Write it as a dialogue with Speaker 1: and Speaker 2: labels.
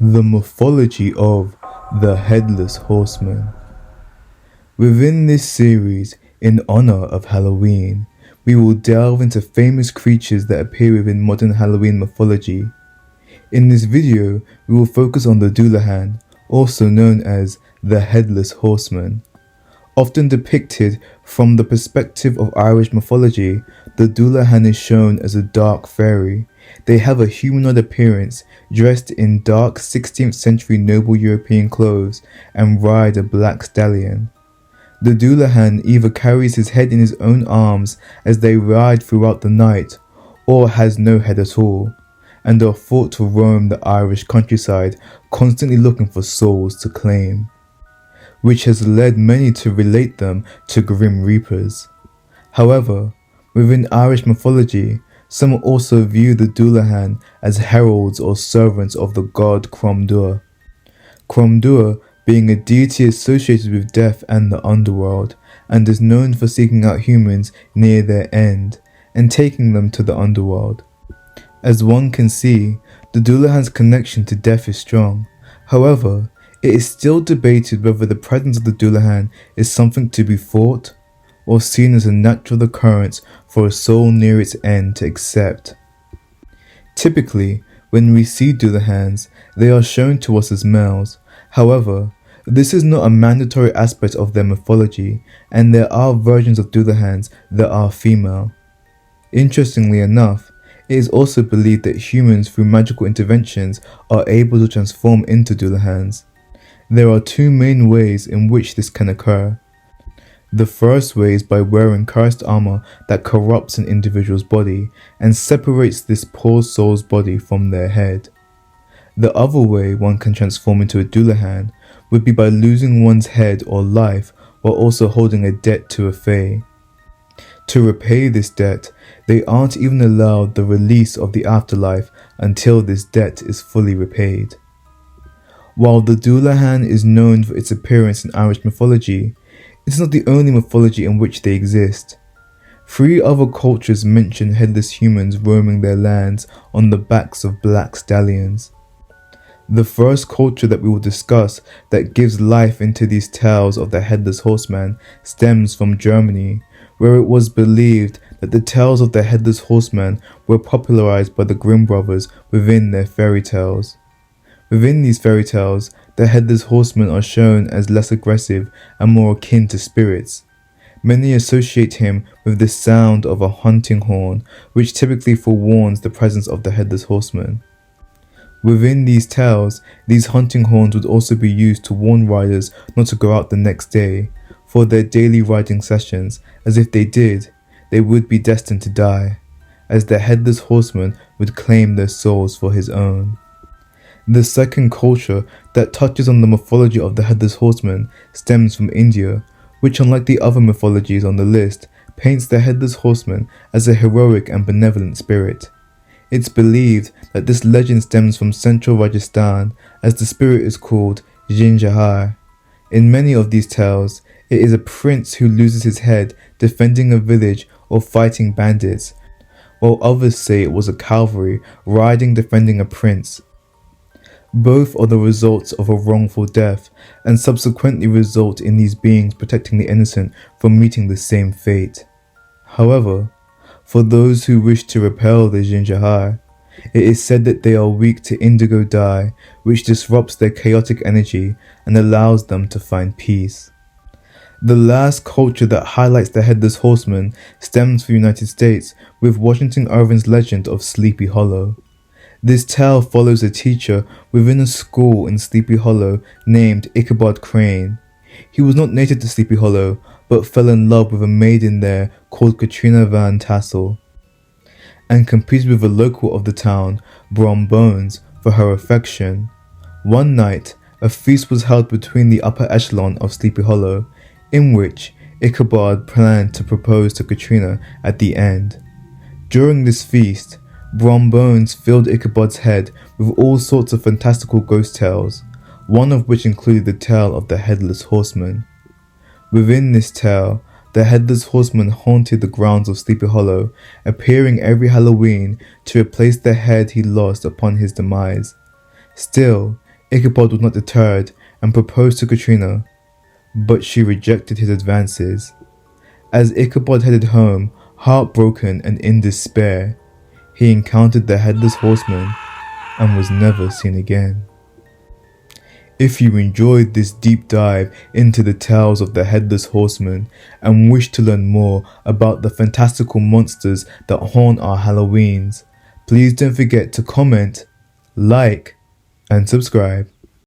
Speaker 1: The mythology of the Headless Horseman. Within this series, in honor of Halloween, we will delve into famous creatures that appear within modern Halloween mythology. In this video, we will focus on the Dullahan, also known as the Headless Horseman. Often depicted from the perspective of Irish mythology, the Dullahan is shown as a dark fairy. They have a humanoid appearance, dressed in dark 16th century noble European clothes, and ride a black stallion. The Dullahan either carries his head in his own arms as they ride throughout the night, or has no head at all, and are thought to roam the Irish countryside, constantly looking for souls to claim, which has led many to relate them to Grim Reapers. However, within Irish mythology, some also view the Dullahan as heralds or servants of the god Cromdor. Cromdor being a deity associated with death and the underworld, and is known for seeking out humans near their end and taking them to the underworld. As one can see, the Dullahan's connection to death is strong. However, it is still debated whether the presence of the Dullahan is something to be fought or seen as a natural occurrence for a soul near its end to accept. Typically, when we see Dullahans, they are shown to us as males. However, this is not a mandatory aspect of their mythology, and there are versions of Dullahans that are female. Interestingly enough, it is also believed that humans through magical interventions are able to transform into Dullahans. There are two main ways in which this can occur. The first way is by wearing cursed armor that corrupts an individual's body and separates this poor soul's body from their head. The other way one can transform into a Dullahan would be by losing one's head or life while also holding a debt to a fae. To repay this debt, they aren't even allowed the release of the afterlife until this debt is fully repaid. While the Dullahan is known for its appearance in Irish mythology, it is not the only mythology in which they exist. 3 other cultures mention headless humans roaming their lands on the backs of black stallions. The first culture that we will discuss that gives life into these tales of the Headless Horseman stems from Germany, where it was believed that the tales of the Headless Horseman were popularized by the Grimm brothers within their fairy tales. Within these fairy tales, the Headless Horsemen are shown as less aggressive and more akin to spirits. Many associate him with the sound of a hunting horn, which typically forewarns the presence of the Headless Horseman. Within these tales, these hunting horns would also be used to warn riders not to go out the next day for their daily riding sessions, as if they did, they would be destined to die, as the Headless Horseman would claim their souls for his own. The second culture that touches on the mythology of the Headless Horseman stems from India, which, unlike the other mythologies on the list, paints the Headless Horseman as a heroic and benevolent spirit. It's believed that this legend stems from central Rajasthan, as the spirit is called Jinjahar. In many of these tales, it is a prince who loses his head defending a village or fighting bandits, while others say it was a cavalry riding defending a prince. Both are the results of a wrongful death, and subsequently result in these beings protecting the innocent from meeting the same fate. However, for those who wish to repel the Jinjahar, it is said that they are weak to indigo dye, which disrupts their chaotic energy and allows them to find peace. The last culture that highlights the Headless Horseman stems from the United States, with Washington Irving's legend of Sleepy Hollow. This tale follows a teacher within a school in Sleepy Hollow named Ichabod Crane. He was not native to Sleepy Hollow, but fell in love with a maiden there called Katrina Van Tassel, and competed with a local of the town, Brom Bones, for her affection. One night, a feast was held between the upper echelon of Sleepy Hollow, in which Ichabod planned to propose to Katrina at the end. During this feast, Brom Bones filled Ichabod's head with all sorts of fantastical ghost tales, one of which included the tale of the Headless Horseman. Within this tale, the Headless Horseman haunted the grounds of Sleepy Hollow, appearing every Halloween to replace the head he lost upon his demise. Still, Ichabod was not deterred and proposed to Katrina, but she rejected his advances. As Ichabod headed home, heartbroken and in despair, he encountered the Headless Horseman and was never seen again. If you enjoyed this deep dive into the tales of the Headless Horseman and wish to learn more about the fantastical monsters that haunt our Halloweens, please don't forget to comment, like, and subscribe.